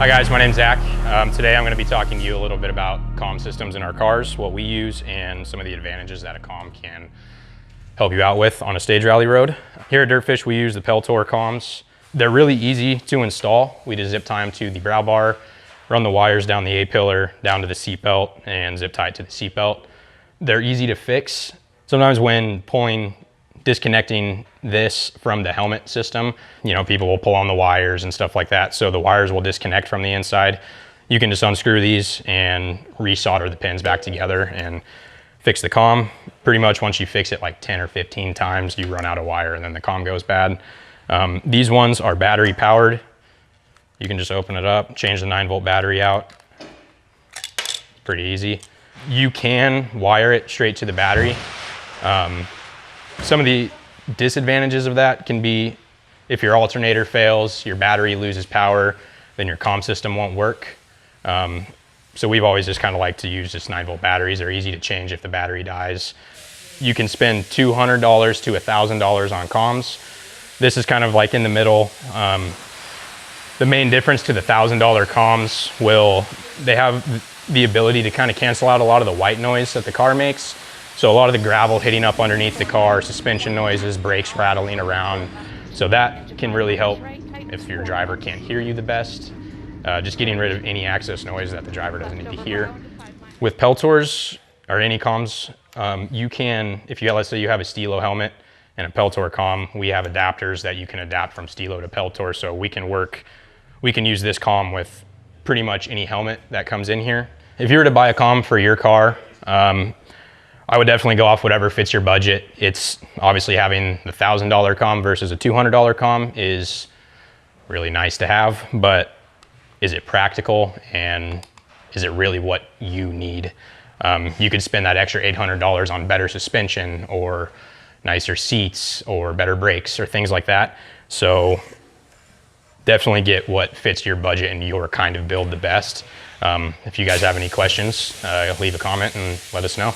Hi guys, my name's Zach. Today I'm going to be talking to you a little bit about comm systems in our cars, what we use, and some of the advantages that a comm can help you out with on a stage rally road. Here at DirtFish, we use the Peltor comms. They're really easy to install. We just zip tie them to the brow bar, run the wires down the A-pillar, down to the seat belt, and zip tie it to the seat belt. They're easy to fix. Sometimes when disconnecting this from the helmet system, people will pull on the wires and stuff like that. So the wires will disconnect from the inside. You can just unscrew these and resolder the pins back together and fix the comm. Pretty much once you fix it like 10 or 15 times, you run out of wire and then the comm goes bad. These ones are battery powered. You can just open it up, change the 9-volt battery out. Pretty easy. You can wire it straight to the battery. Some of the disadvantages of that can be if your alternator fails, your battery loses power, then your comm system won't work. So we've always just kind of liked to use just 9-volt batteries. They're easy to change if the battery dies. You can spend $200 to $1,000 on comms. This is kind of like in the middle. The main difference to the $1,000 comms they have the ability to kind of cancel out a lot of the white noise that the car makes. So a lot of the gravel hitting up underneath the car, suspension noises, brakes rattling around. So that can really help if your driver can't hear you the best. Just getting rid of any access noise that the driver doesn't need to hear. With Peltors or any comms, you can, let's say you have a Stilo helmet and a Peltor comm, we have adapters that you can adapt from Stilo to Peltor. So we can use this comm with pretty much any helmet that comes in here. If you were to buy a comm for your car, I would definitely go off whatever fits your budget. It's obviously having the $1,000 comm versus a $200 comm is really nice to have, but is it practical and is it really what you need? You could spend that extra $800 on better suspension or nicer seats or better brakes or things like that. So definitely get what fits your budget and your kind of build the best. If you guys have any questions, leave a comment and let us know.